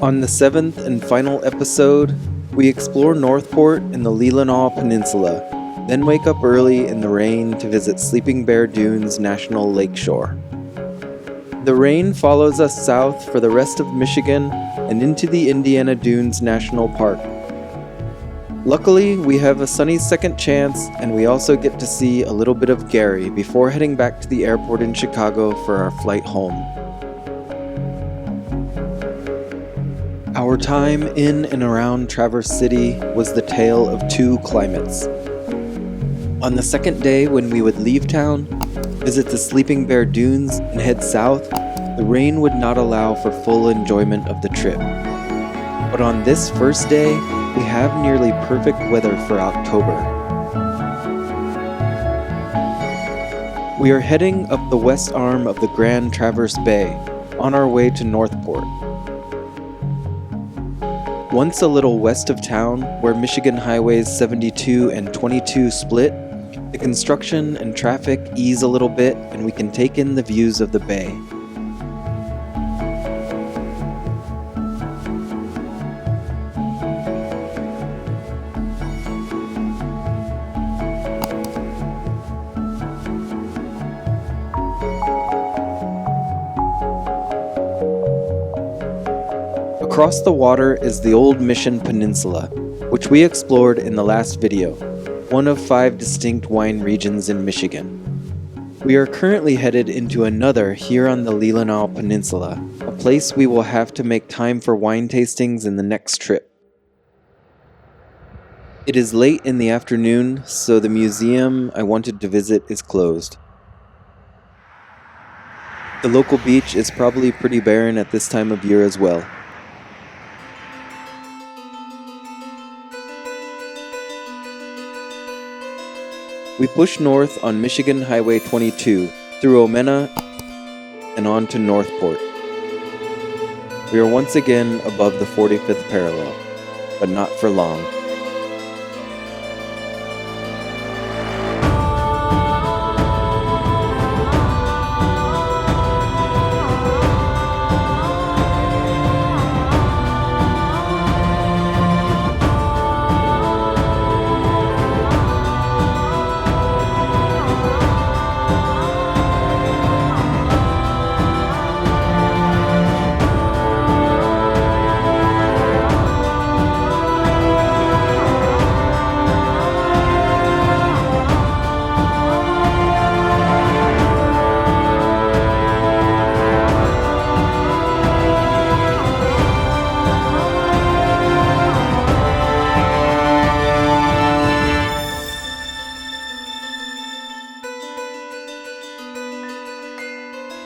On the 7th and final episode, we explore Northport in the Leelanau Peninsula, then wake up early in the rain to visit Sleeping Bear Dunes National Lakeshore. The rain follows us south for the rest of Michigan and into the Indiana Dunes National Park. Luckily, we have a sunny second chance, and we also get to see a little bit of Gary before heading back to the airport in Chicago for our flight home. Our time in and around Traverse City was the tale of two climates. On the second day, when we would leave town, visit the Sleeping Bear Dunes, and head south, the rain would not allow for full enjoyment of the trip. But on this first day, we have nearly perfect weather for October. We are heading up the west arm of the Grand Traverse Bay, on our way to Northport. Once a little west of town, where Michigan Highways 72 and 22 split, the construction and traffic ease a little bit and we can take in the views of the bay. Across the water is the Old Mission Peninsula, which we explored in the last video, one of 5 distinct wine regions in Michigan. We are currently headed into another here on the Leelanau Peninsula, a place we will have to make time for wine tastings in the next trip. It is late in the afternoon, so the museum I wanted to visit is closed. The local beach is probably pretty barren at this time of year as well. We push north on Michigan Highway 22 through Omena and on to Northport. We are once again above the 45th parallel, but not for long.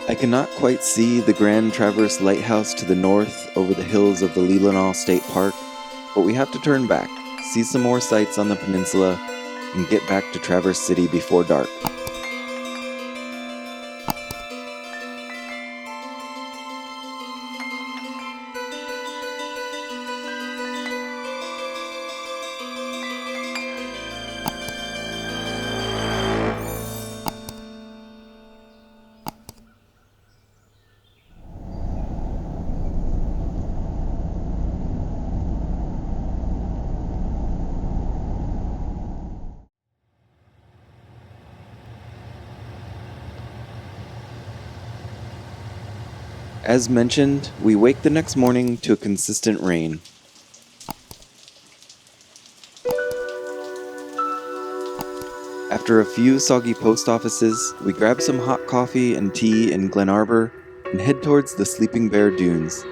I cannot quite see the Grand Traverse Lighthouse to the north over the hills of the Leelanau State Park, but we have to turn back, see some more sights on the peninsula, and get back to Traverse City before dark. As mentioned, we wake the next morning to a consistent rain. After a few soggy post offices, we grab some hot coffee and tea in Glen Arbor and head towards the Sleeping Bear Dunes.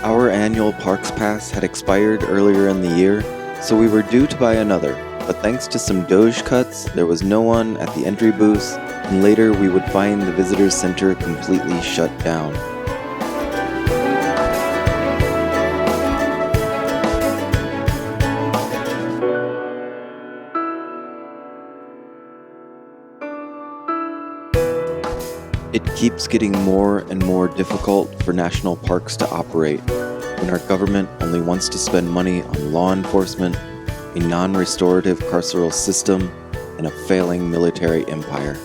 Our annual Parks Pass had expired earlier in the year, so we were due to buy another, but thanks to some Doge cuts, there was no one at the entry booths, and later we would find the visitors center completely shut down. It keeps getting more and more difficult for national parks to operate when our government only wants to spend money on law enforcement, a non-restorative carceral system, and a failing military empire.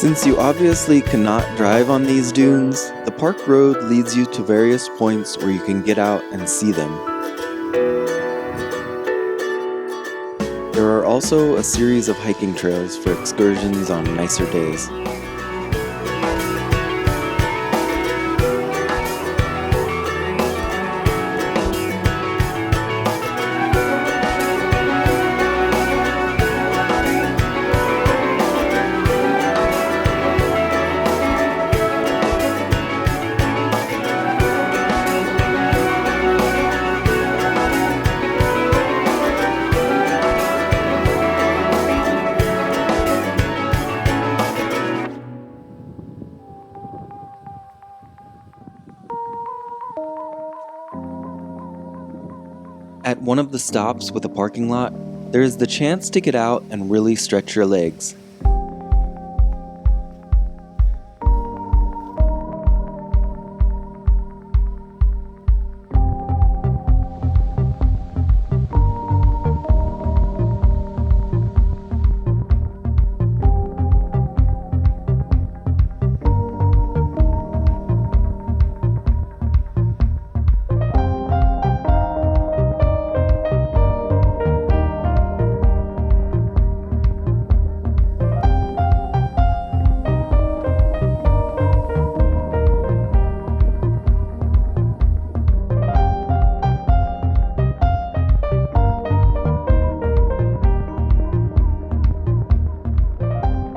Since you obviously cannot drive on these dunes, the park road leads you to various points where you can get out and see them. There are also a series of hiking trails for excursions on nicer days. At one of the stops with a parking lot, there is the chance to get out and really stretch your legs.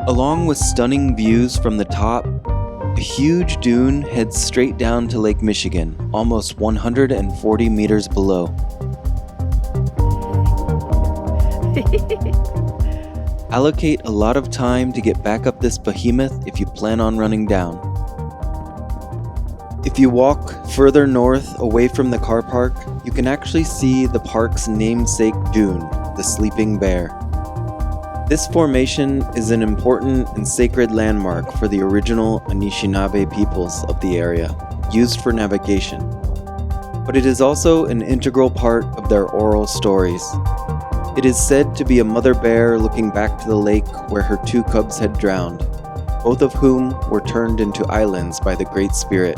Along with stunning views from the top, a huge dune heads straight down to Lake Michigan, almost 140 meters below. Allocate a lot of time to get back up this behemoth if you plan on running down. If you walk further north away from the car park, you can actually see the park's namesake dune, the Sleeping Bear. This formation is an important and sacred landmark for the original Anishinaabe peoples of the area, used for navigation. But it is also an integral part of their oral stories. It is said to be a mother bear looking back to the lake where her two cubs had drowned, both of whom were turned into islands by the Great Spirit.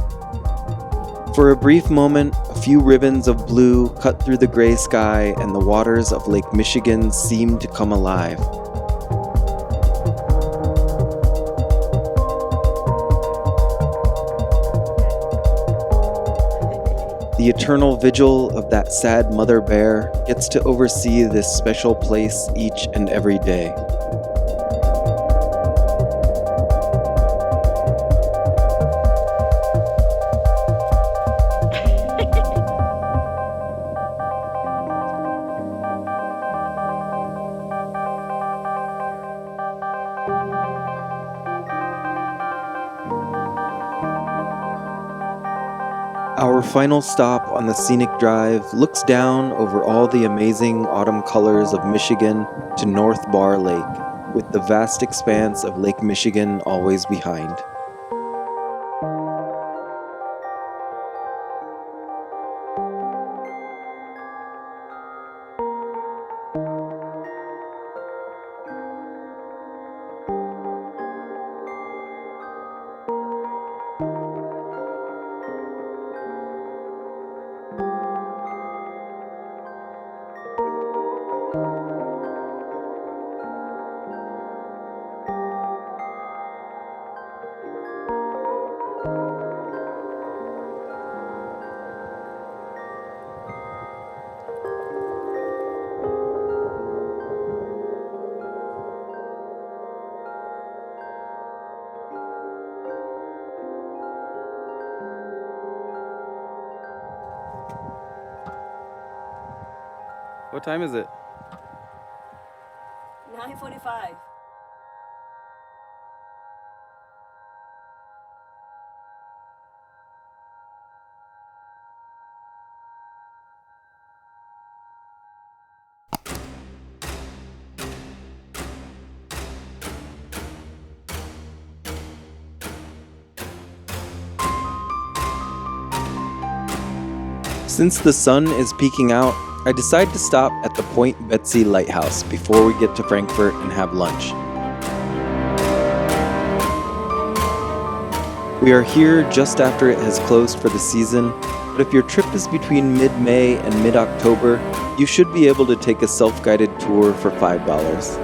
For a brief moment, a few ribbons of blue cut through the gray sky and the waters of Lake Michigan seemed to come alive. The eternal vigil of that sad mother bear gets to oversee this special place each and every day. Our final stop on the scenic drive looks down over all the amazing autumn colors of Michigan to North Bar Lake, with the vast expanse of Lake Michigan always behind. What time is it? 3:45. Since the sun is peeking out, I decide to stop at the Point Betsy Lighthouse before we get to Frankfurt and have lunch. We are here just after it has closed for the season, but if your trip is between mid-May and mid-October, you should be able to take a self-guided tour for $5.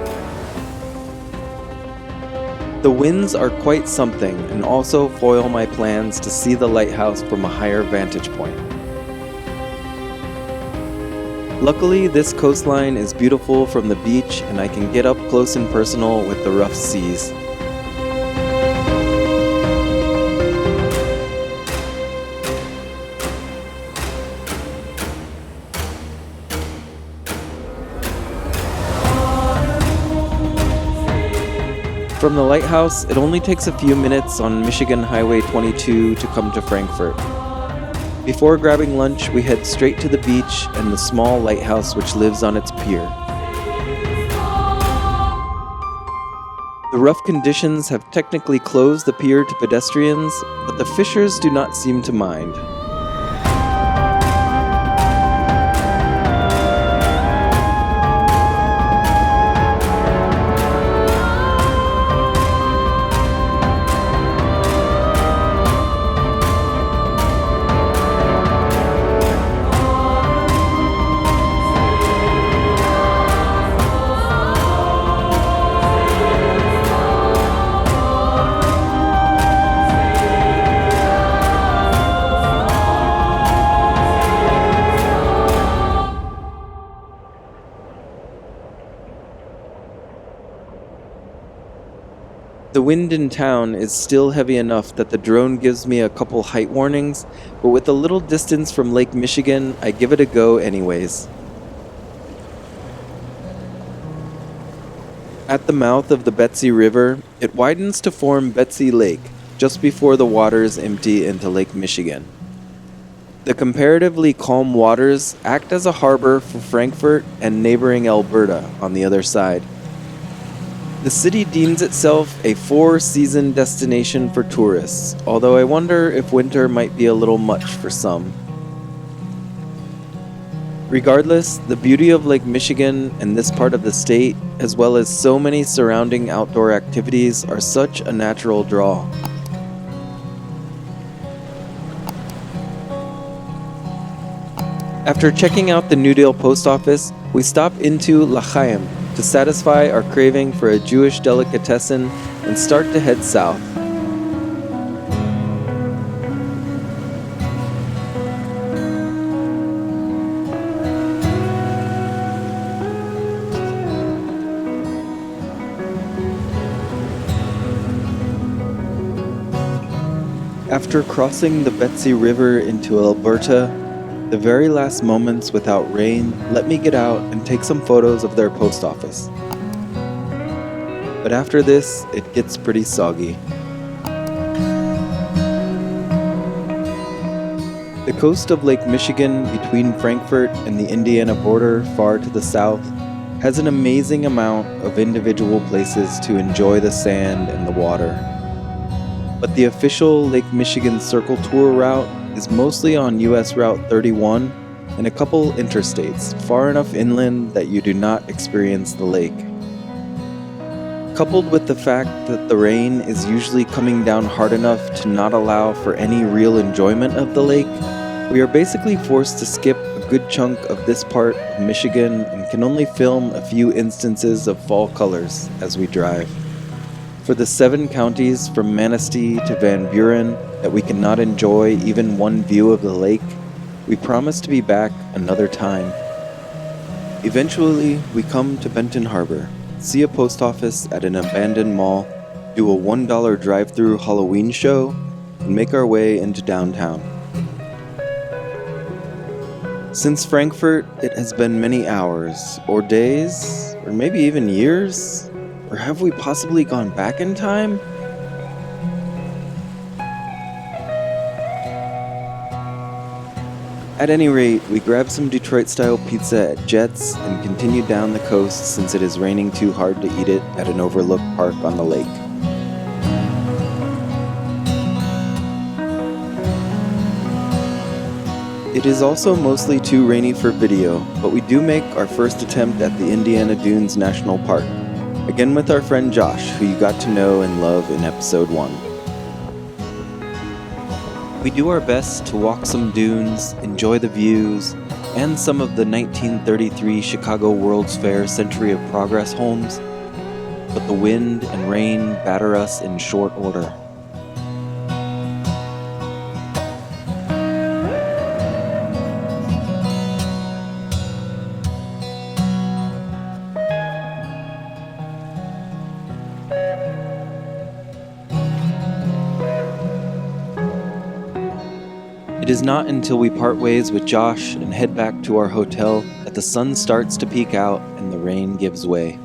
The winds are quite something and also foil my plans to see the lighthouse from a higher vantage point. Luckily, this coastline is beautiful from the beach and I can get up close and personal with the rough seas. From the lighthouse, it only takes a few minutes on Michigan Highway 22 to come to Frankfurt. Before grabbing lunch, we head straight to the beach and the small lighthouse which lives on its pier. The rough conditions have technically closed the pier to pedestrians, but the fishers do not seem to mind. The wind in town is still heavy enough that the drone gives me a couple height warnings, but with a little distance from Lake Michigan, I give it a go anyways. At the mouth of the Betsy River, it widens to form Betsy Lake, just before the waters empty into Lake Michigan. The comparatively calm waters act as a harbor for Frankfurt and neighboring Alberta on the other side. The city deems itself a four-season destination for tourists, although I wonder if winter might be a little much for some. Regardless, the beauty of Lake Michigan and this part of the state, as well as so many surrounding outdoor activities, are such a natural draw. After checking out the New Deal post office, we stop into L'Chaim to satisfy our craving for a Jewish delicatessen and start to head south. After crossing the Betsy River into Alberta, the very last moments without rain let me get out and take some photos of their post office. But after this, it gets pretty soggy. The coast of Lake Michigan between Frankfurt and the Indiana border far to the south has an amazing amount of individual places to enjoy the sand and the water. But the official Lake Michigan Circle Tour route is mostly on US Route 31 and a couple interstates, far enough inland that you do not experience the lake. Coupled with the fact that the rain is usually coming down hard enough to not allow for any real enjoyment of the lake, we are basically forced to skip a good chunk of this part of Michigan and can only film a few instances of fall colors as we drive. For the 7 counties from Manistee to Van Buren that we cannot enjoy even one view of the lake, we promise to be back another time. Eventually, we come to Benton Harbor, see a post office at an abandoned mall, do a $1 drive-through Halloween show, and make our way into downtown. Since Frankfurt, it has been many hours, or days, or maybe even years? Or have we possibly gone back in time? At any rate, we grabbed some Detroit-style pizza at Jet's and continued down the coast since it is raining too hard to eat it at an overlooked park on the lake. It is also mostly too rainy for video, but we do make our first attempt at the Indiana Dunes National Park, again with our friend Josh, who you got to know and love in episode 1. We do our best to walk some dunes, enjoy the views, and some of the 1933 Chicago World's Fair Century of Progress homes, but the wind and rain batter us in short order. It is not until we part ways with Josh and head back to our hotel that the sun starts to peek out and the rain gives way.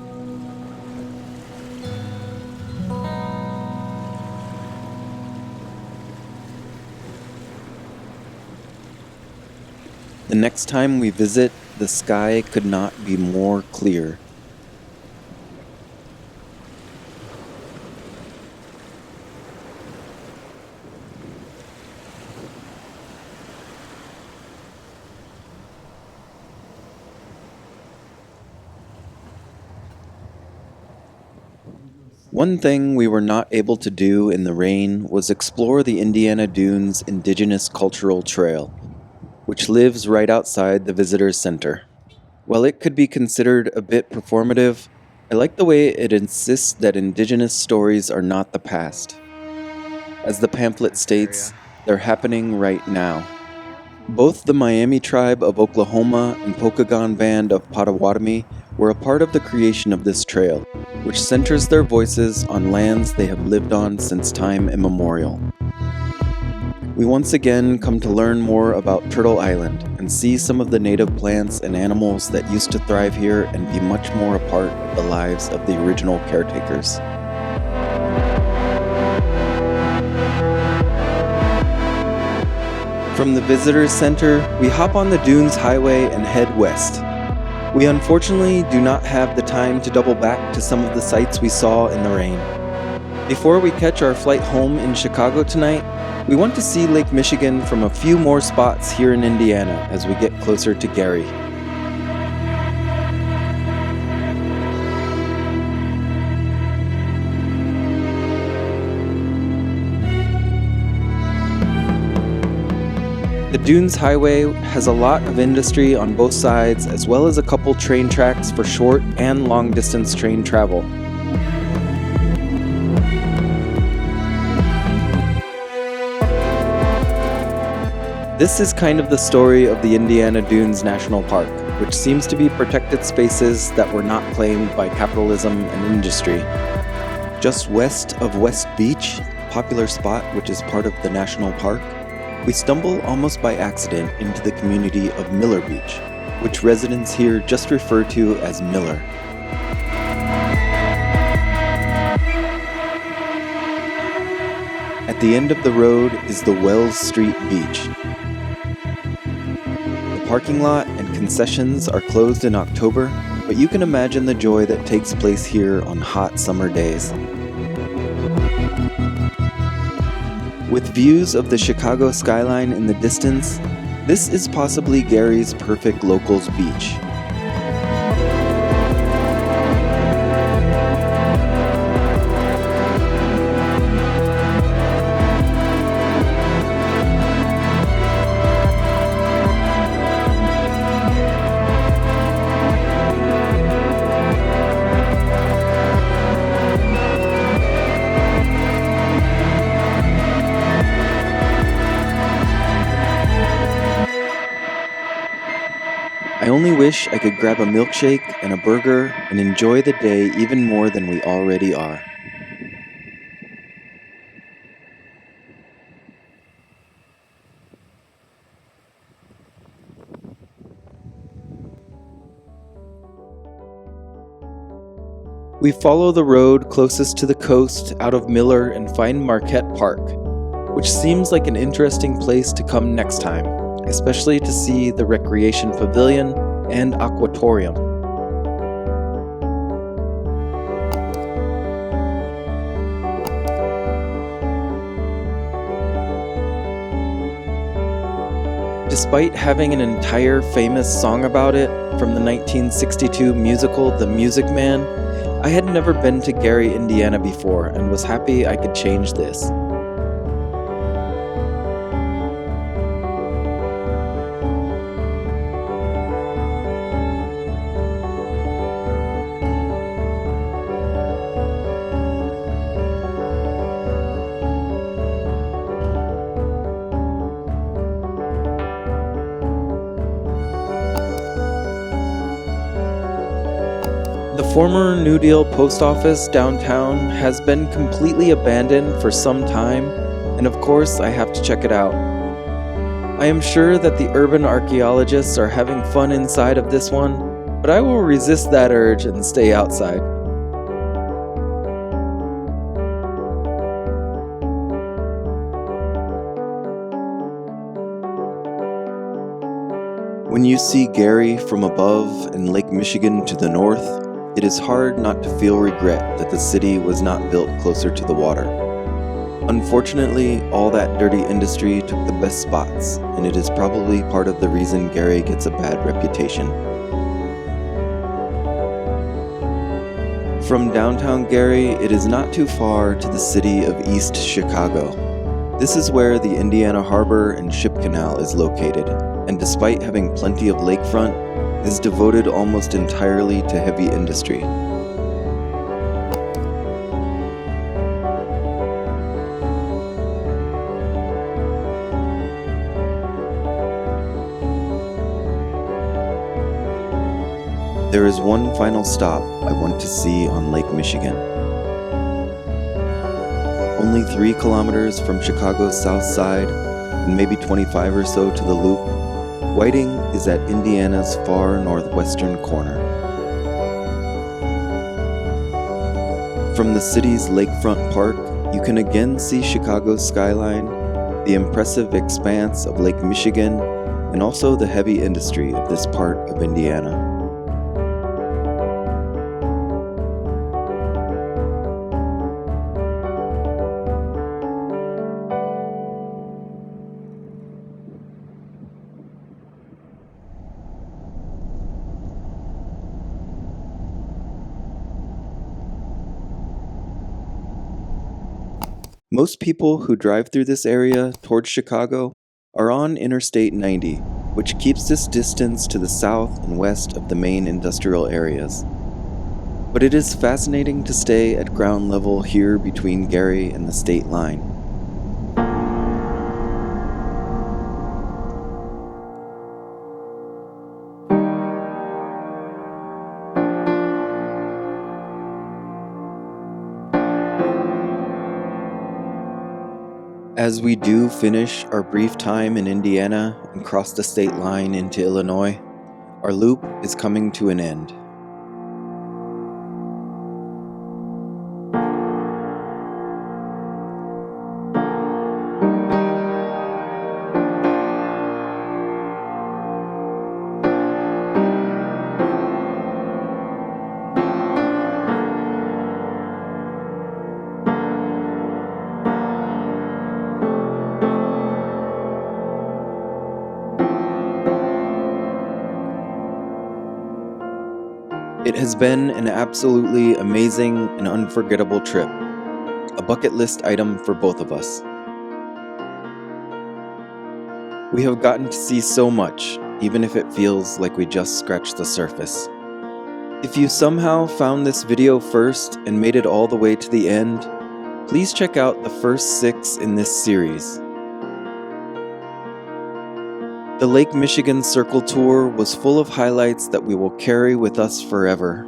The next time we visit, the sky could not be more clear. One thing we were not able to do in the rain was explore the Indiana Dunes Indigenous Cultural Trail, which lives right outside the Visitor Center. While it could be considered a bit performative, I like the way it insists that Indigenous stories are not the past. As the pamphlet states, they're happening right now. Both the Miami tribe of Oklahoma and Pokagon band of Potawatomi were a part of the creation of this trail, which centers their voices on lands they have lived on since time immemorial. We once again come to learn more about Turtle Island and see some of the native plants and animals that used to thrive here and be much more a part of the lives of the original caretakers. From the Visitor Center, we hop on the Dunes Highway and head west. We unfortunately do not have the time to double back to some of the sights we saw in the rain. Before we catch our flight home in Chicago tonight, we want to see Lake Michigan from a few more spots here in Indiana as we get closer to Gary. The Dunes Highway has a lot of industry on both sides, as well as a couple train tracks for short and long distance train travel. This is kind of the story of the Indiana Dunes National Park, which seems to be protected spaces that were not claimed by capitalism and industry. Just west of West Beach, a popular spot which is part of the national park, we stumble almost by accident into the community of Miller Beach, which residents here just refer to as Miller. At the end of the road is the Wells Street Beach. The parking lot and concessions are closed in October, but you can imagine the joy that takes place here on hot summer days. With views of the Chicago skyline in the distance, this is possibly Gary's perfect locals beach. I only wish I could grab a milkshake and a burger and enjoy the day even more than we already are. We follow the road closest to the coast out of Miller and find Marquette Park, which seems like an interesting place to come next time, especially to see the recreation pavilion and aquatorium. Despite having an entire famous song about it from the 1962 musical The Music Man, I had never been to Gary, Indiana before and was happy I could change this. The former New Deal post office downtown has been completely abandoned for some time, and of course I have to check it out. I am sure that the urban archaeologists are having fun inside of this one, but I will resist that urge and stay outside. When you see Gary from above and Lake Michigan to the north, it is hard not to feel regret that the city was not built closer to the water. Unfortunately, all that dirty industry took the best spots, and it is probably part of the reason Gary gets a bad reputation. From downtown Gary, it is not too far to the city of East Chicago. This is where the Indiana Harbor and Ship Canal is located, and despite having plenty of lakefront, is devoted almost entirely to heavy industry. There is one final stop I want to see on Lake Michigan. Only 3 kilometers from Chicago's south side, and maybe 25 or so to the loop, Whiting is at Indiana's far northwestern corner. From the city's lakefront park, you can again see Chicago's skyline, the impressive expanse of Lake Michigan, and also the heavy industry of this part of Indiana. Most people who drive through this area towards Chicago are on Interstate 90, which keeps this distance to the south and west of the main industrial areas. But it is fascinating to stay at ground level here between Gary and the state line. As we do finish our brief time in Indiana and cross the state line into Illinois, our loop is coming to an end. It has been an absolutely amazing and unforgettable trip, a bucket list item for both of us. We have gotten to see so much, even if it feels like we just scratched the surface. If you somehow found this video first and made it all the way to the end, please check out the first 6 in this series. The Lake Michigan Circle Tour was full of highlights that we will carry with us forever.